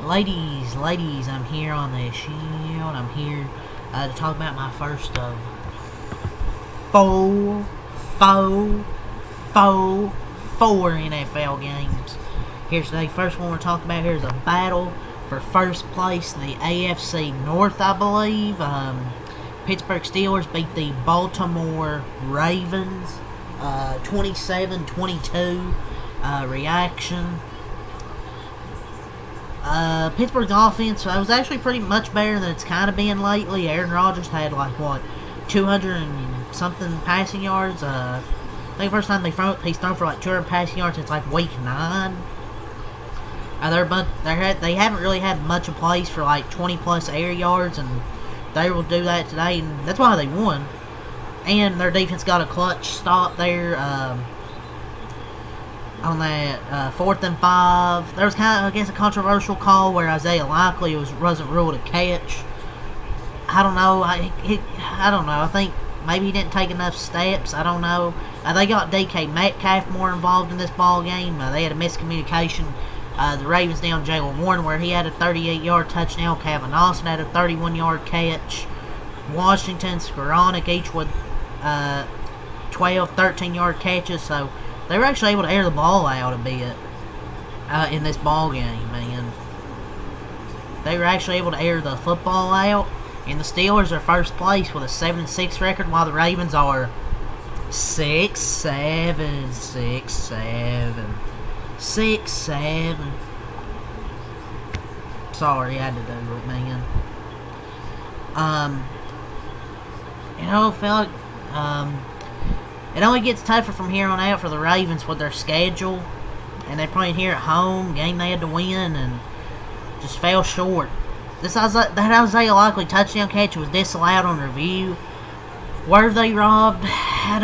ladies, I'm here on the shield. I'm here to talk about my first of four NFL games. Here's the first one we're talking about. Here's a battle for first place in the AFC North, I believe. Pittsburgh Steelers beat the Baltimore Ravens 27-22. Reaction. Pittsburgh's offense was actually pretty much better than it's kind of been lately. Aaron Rodgers had 200 and something passing yards. I think the first time he's thrown for 200 passing yards since week 9. They haven't really had much of plays for 20 plus air yards, and they will do that today, and that's why they won. And their defense got a clutch stop there on that 4th and 5. There was kind of, a controversial call where Isaiah Likely wasn't ruled a catch. I don't know. I don't know. I think maybe he didn't take enough steps. I don't know. They got DK Metcalf more involved in this ball game. They had a miscommunication. The Ravens down Jalen Warren, where he had a 38-yard touchdown. Calvin Austin had a 31-yard catch. Washington, Skoranek, each with 12, 13-yard catches. So they were actually able to air the ball out a bit in this ball game, man. They were actually able to air the football out. And the Steelers are first place with a 7-6 record, while the Ravens are 6-7. Sorry, I had to do it, man. Felt it only gets tougher from here on out for the Ravens with their schedule, and they're playing here at home, game they had to win, and just fell short. That Isaiah Likely touchdown catch was disallowed on review. Were they robbed? I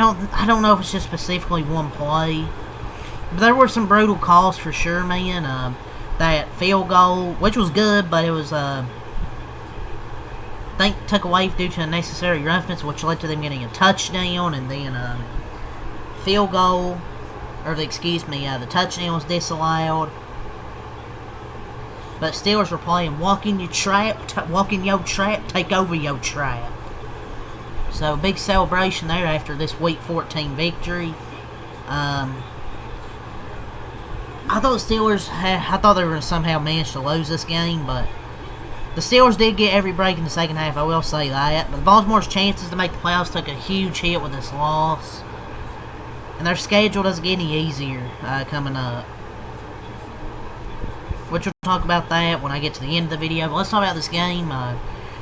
don't know if it's just specifically one play. But there were some brutal calls for sure, man. That field goal, which was good, but it was, I think, took away due to unnecessary roughness, which led to them getting a touchdown, and then field goal, the touchdown was disallowed. But Steelers were playing walk in your trap, take over your trap. So big celebration there after this Week 14 victory. I thought the Steelers, I thought they were going to somehow manage to lose this game, but the Steelers did get every break in the second half, I will say that. But Baltimore's chances to make the playoffs took a huge hit with this loss. And their schedule doesn't get any easier coming up. Which we'll talk about that when I get to the end of the video. But let's talk about this game.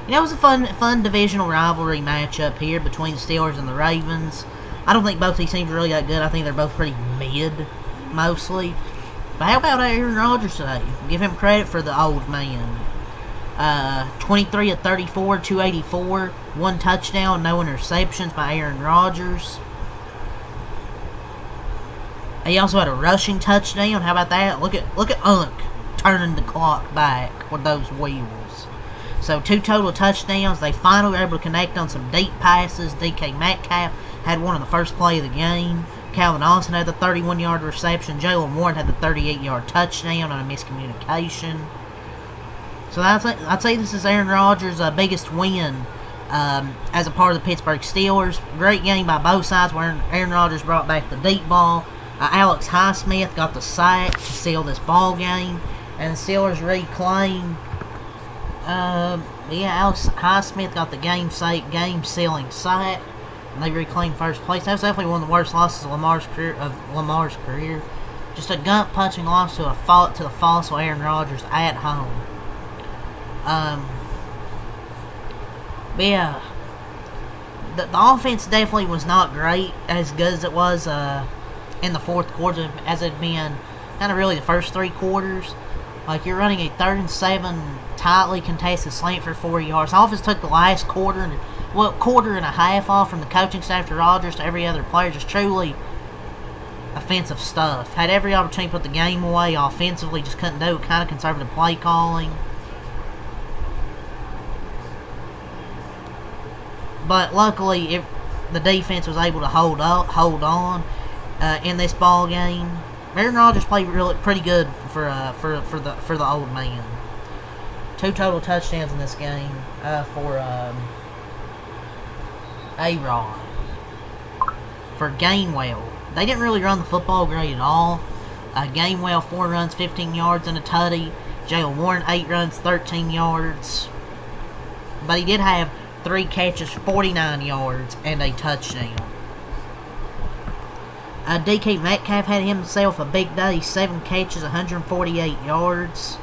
It was a fun divisional rivalry matchup here between the Steelers and the Ravens. I don't think both these teams are really that good. I think they're both pretty mid, mostly. But how about Aaron Rodgers today? Give him credit for the old man. 23 of 34, 284, 1 touchdown, no interceptions by Aaron Rodgers. He also had a rushing touchdown. How about that? Look at Unk turning the clock back with those wheels. So 2 total touchdowns. They finally were able to connect on some deep passes. DK Metcalf had one of the first play of the game. Calvin Austin had the 31-yard reception. Jalen Warren had the 38-yard touchdown on a miscommunication. So I'd say this is Aaron Rodgers' biggest win as a part of the Pittsburgh Steelers. Great game by both sides where Aaron Rodgers brought back the deep ball. Alex Highsmith got the sack to seal this ball game. And the Steelers reclaim. Alex Highsmith got the game-sealing sack. And they reclaimed first place. That was definitely one of the worst losses of Lamar's career. Just a gut-punching loss to the fossil Aaron Rodgers at home. The offense definitely was not great, as good as it was in the fourth quarter, as it had been kind of really the first 3 quarters. You're running a 3rd and 7 tightly contested slant for 4 yards. The offense took the last quarter and a half off from the coaching staff to Rodgers to every other player. Just truly offensive stuff. Had every opportunity to put the game away offensively, just couldn't do it. Kind of conservative play calling. But luckily, the defense was able to hold on in this ball game. Aaron Rodgers played pretty good for the old man. 2 total touchdowns in this game for A-Rod. For Gainwell, they didn't really run the football great at all. Gainwell 4 runs, 15 yards and a tutty. Jaylen Warren 8 runs, 13 yards. But he did have 3 catches, 49 yards, and a touchdown. DK Metcalf had himself a big day. 7 catches, 148 yards.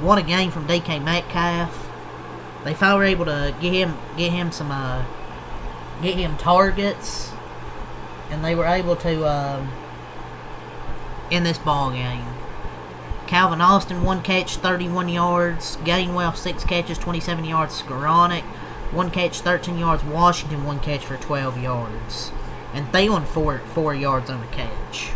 What a game from DK Metcalf. They finally were able to get him targets, and they were able to in this ball game. Calvin Austin 1 catch, 31 yards. Gainwell 6 catches, 27 yards. Skoranek 1 catch, 13 yards. Washington 1 catch for 12 yards. And Thielen 4 yards on the catch.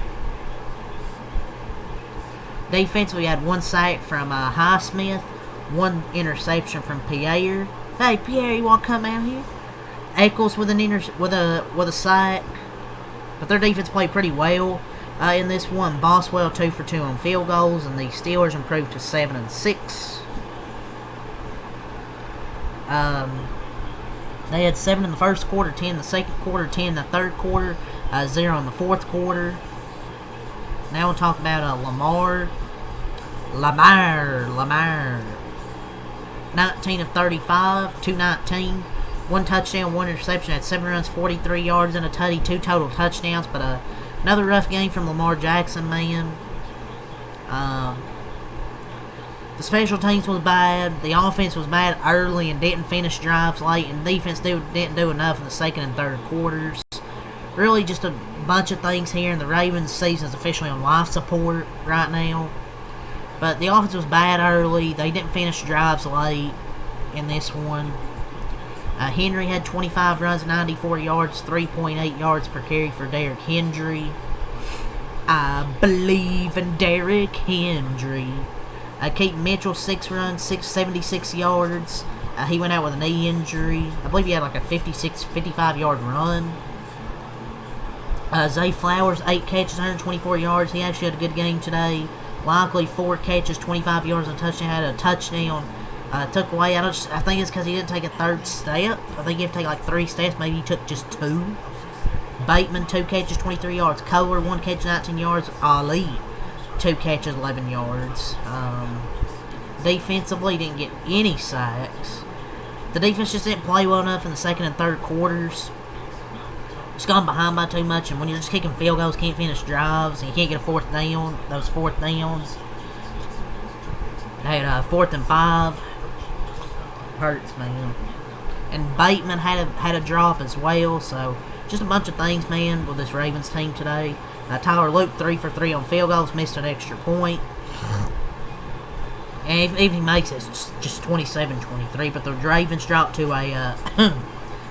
Defense, we had 1 sack from Highsmith, 1 interception from Pierre. Hey Pierre, you want to come out here? Eccles with a sack. But their defense played pretty well in this one. Boswell 2 for 2 on field goals, and the Steelers improved to 7-6. They had 7 in the first quarter, 10 in the second quarter, 10 in the third quarter, 0 in the fourth quarter. Now we'll talk about Lamar. 19 of 35, 219. 1 touchdown, 1 interception, had 7 runs, 43 yards, and a tutty, 2 total touchdowns. But another rough game from Lamar Jackson, man. The special teams was bad. The offense was bad early and didn't finish drives late. And defense didn't do enough in the second and third quarters. Really just a bunch of things here. And the Ravens season is officially on life support right now. But the offense was bad early. They didn't finish drives late in this one. Henry had 25 runs, 94 yards, 3.8 yards per carry for Derrick Henry. I believe in Derrick Henry. Keaton Mitchell, 6 runs, 76 yards. He went out with a knee injury. I believe he had like a 55-yard run. Zay Flowers, 8 catches, 124 yards. He actually had a good game today. Likely 4 catches, 25 yards and a touchdown. Had a touchdown. Took away. I think it's because he didn't take a third step. I think he had to take like 3 steps. Maybe he took just 2. Bateman, 2 catches, 23 yards. Kohler, 1 catch, 19 yards. Ali, 2 catches, 11 yards. Defensively, didn't get any sacks. The defense just didn't play well enough in the second and third quarters. Just gone behind by too much, and when you're just kicking field goals, can't finish drives, and you can't get a 4th down, those 4th downs. They had 4th and 5. Hurts, man. And Bateman had a drop as well, so just a bunch of things, man, with this Ravens team today. Tyler Luke, 3 for 3 on field goals, missed an extra point. And if he makes it, it's just 27-23, but the Ravens dropped to a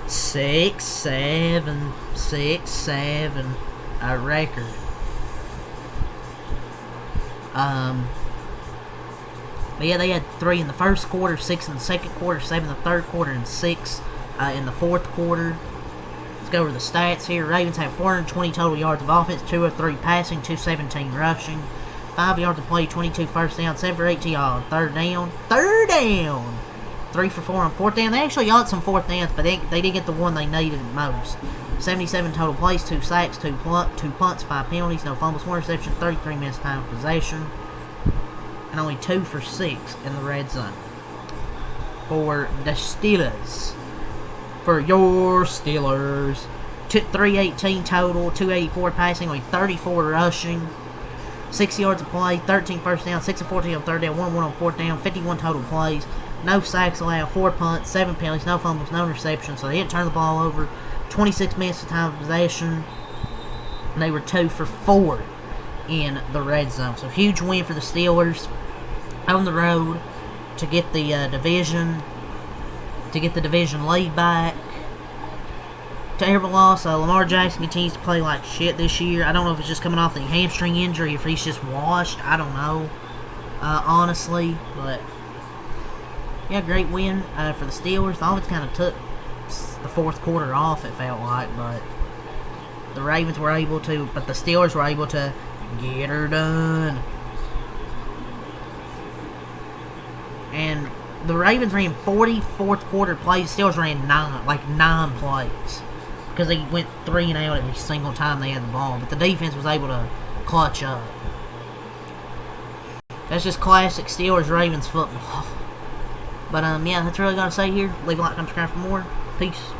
6-7 record. But yeah, they had 3 in the first quarter, 6 in the second quarter, 7 in the third quarter, and 6 in the fourth quarter. Let's go over the stats here. Ravens have 420 total yards of offense, 203 passing, 217 rushing, 5 yards of play, 22 first down, 7 for 18 on third down. 3 for 4 on 4th down. They actually got some 4th downs, but they didn't get the one they needed most. 77 total plays, 2 sacks, 2 punts, 5 penalties, no fumbles, 1 interception, 33 minutes time of possession. And only 2 for 6 in the red zone. For the Steelers. For your Steelers. 318 total, 284 passing, only 34 rushing. 6 yards of play, 13 first down, 6 of 14 on third down, 1 on 4th down, 51 total plays. No sacks allowed, 4 punts, 7 penalties, no fumbles, no interceptions. So they didn't turn the ball over. 26 minutes of time of possession. And they were 2 for 4 in the red zone. So huge win for the Steelers on the road to get the division lead back. Terrible loss. Lamar Jackson continues to play like shit this year. I don't know if it's just coming off the hamstring injury, if he's just washed. I don't know, honestly. But yeah, great win for the Steelers. The offense kind of took the fourth quarter off, it felt like, but the Ravens were able to, but the Steelers were able to Get her done. And the Ravens ran 40 fourth quarter plays. Steelers ran 9 plays. Because they went 3 and out every single time they had the ball. But the defense was able to clutch up. That's just classic Steelers-Ravens football. But, yeah, that's really all I got to say here. Leave a like, subscribe for more. Peace.